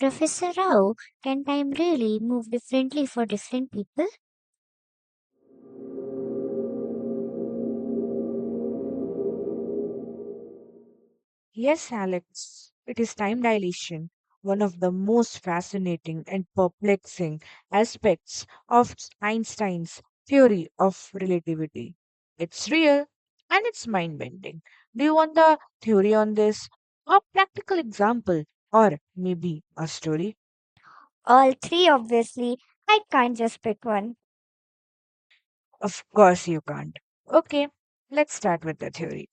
Professor Rao, can time really move differently for different people? Yes, Alex, it is time dilation, one of the most fascinating and perplexing aspects of Einstein's theory of relativity. It's real and it's mind bending. Do you want the theory on this? A practical example, or maybe a story? All three, obviously. I can't just pick one. Of course, you can't. Okay, let's start with the theory.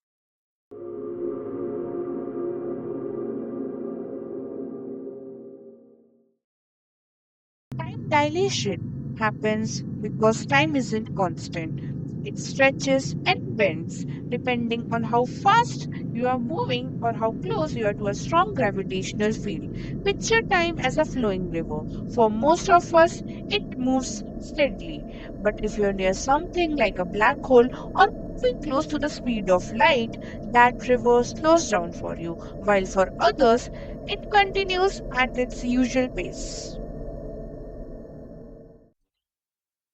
Time dilation happens because time isn't constant. It stretches and bends depending on how fast you are moving or how close you are to a strong gravitational field. Picture time as a flowing river. For most of us, it moves steadily. But if you're near something like a black hole or moving close to the speed of light, that river slows down for you, while for others, it continues at its usual pace.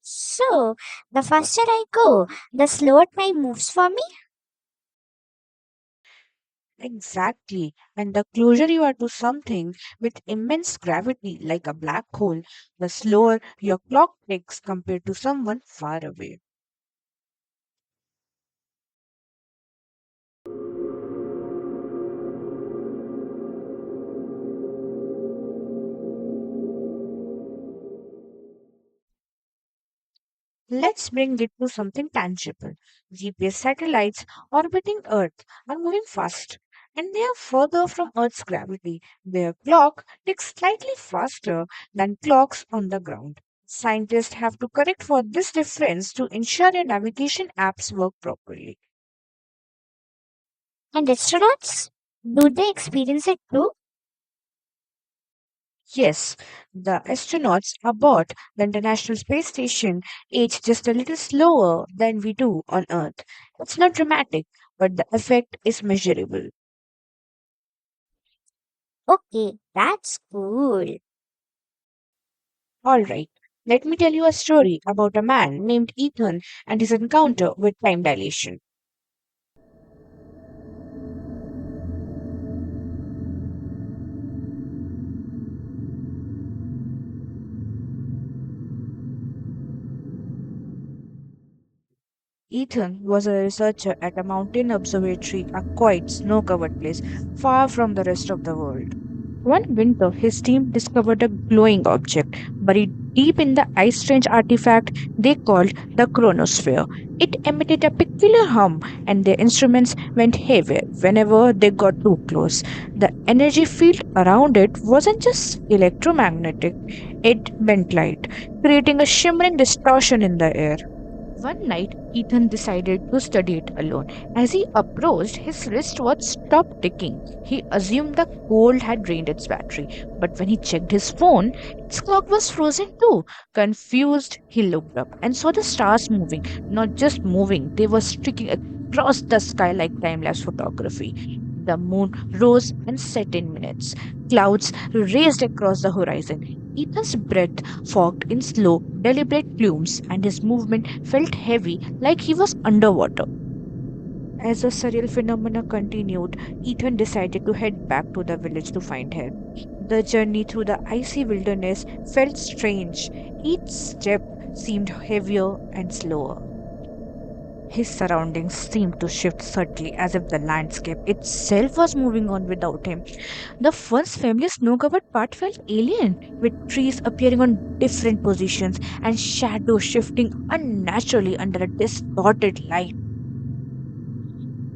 So, the faster I go, the slower time moves for me? Exactly. And the closer you are to something with immense gravity, like a black hole, the slower your clock ticks compared to someone far away. Let's bring it to something tangible. GPS satellites orbiting Earth are moving fast, and they are further from Earth's gravity. Their clock ticks slightly faster than clocks on the ground. Scientists have to correct for this difference to ensure their navigation apps work properly. And astronauts? Do they experience it too? Yes, the astronauts aboard the International Space Station age just a little slower than we do on Earth. It's not dramatic, but the effect is measurable. Okay, that's cool. Alright, let me tell you a story about a man named Ethan and his encounter with time dilation. Ethan was a researcher at a mountain observatory, a quiet, snow covered place far from the rest of the world. One winter, his team discovered a glowing object buried deep in the ice strange artifact they called the Chronos Sphere. It emitted a peculiar hum, and their instruments went haywire whenever they got too close. The energy field around it wasn't just electromagnetic, it bent light, creating a shimmering distortion in the air. One night, Ethan decided to study it alone. As he approached, his wristwatch stopped ticking. He assumed the cold had drained its battery, but when he checked his phone, its clock was frozen too. Confused, he looked up and saw the stars moving. Not just moving, they were streaking across the sky like time lapse photography. The moon rose and set in minutes. Clouds raced across the horizon. Ethan's breath fogged in slow, deliberate plumes, and his movement felt heavy like he was underwater. As the surreal phenomena continued, Ethan decided to head back to the village to find help. The journey through the icy wilderness felt strange. Each step seemed heavier and slower. His surroundings seemed to shift subtly as if the landscape itself was moving on without him. The once familiar snow covered path felt alien, with trees appearing on different positions and shadows shifting unnaturally under a distorted light.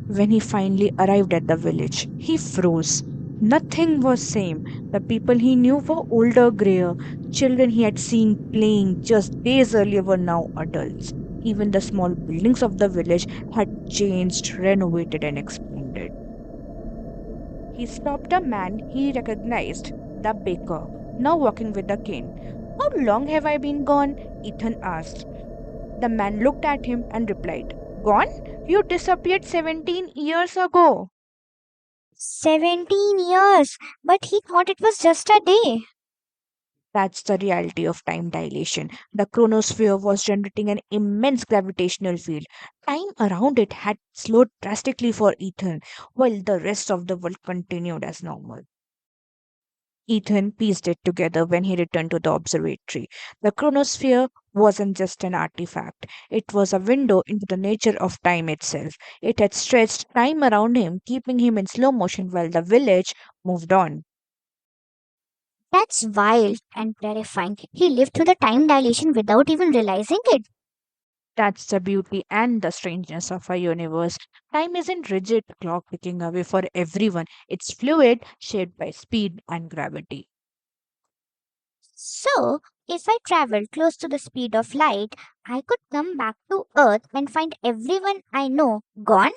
When he finally arrived at the village, he froze. Nothing was same. The people he knew were older, grayer. Children he had seen playing just days earlier were now adults. Even the small buildings of the village had changed, renovated, and expanded. He stopped a man he recognized, the baker, now walking with a cane. How long have I been gone? Ethan asked. The man looked at him and replied, Gone? You disappeared 17 years ago. 17 years, but he thought it was just a day. That's the reality of time dilation. The chronosphere was generating an immense gravitational field. Time around it had slowed drastically for Ethan, while the rest of the world continued as normal. Ethan pieced it together when he returned to the observatory. The chronosphere wasn't just an artifact, it was a window into the nature of time itself. It had stretched time around him, keeping him in slow motion while the village moved on. That's wild and terrifying. He lived through the time dilation without even realizing it. That's the beauty and the strangeness of our universe. Time isn't rigid clock ticking away for everyone. It's fluid, shaped by speed and gravity. So, if I traveled close to the speed of light, I could come back to Earth and find everyone I know gone.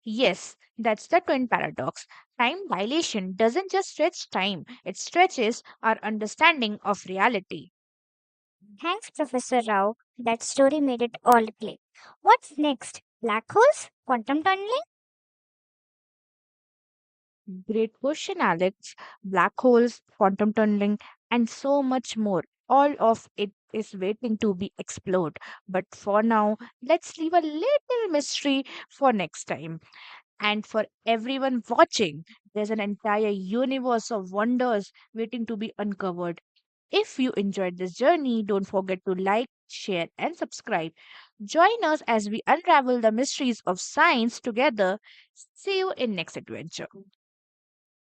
Yes, that's the twin paradox. Time dilation doesn't just stretch time, it stretches our understanding of reality. Thanks, Professor Rao. That story made it all click. What's next? Black holes? Quantum tunneling? Great question, Alex. Black holes, quantum tunneling, and so much more. All of it is waiting to be explored. But for now, let's leave a little mystery for next time. And for everyone watching, there's an entire universe of wonders waiting to be uncovered. If you enjoyed this journey, don't forget to like, share, and subscribe. Join us as we unravel the mysteries of science together. See you in next adventure.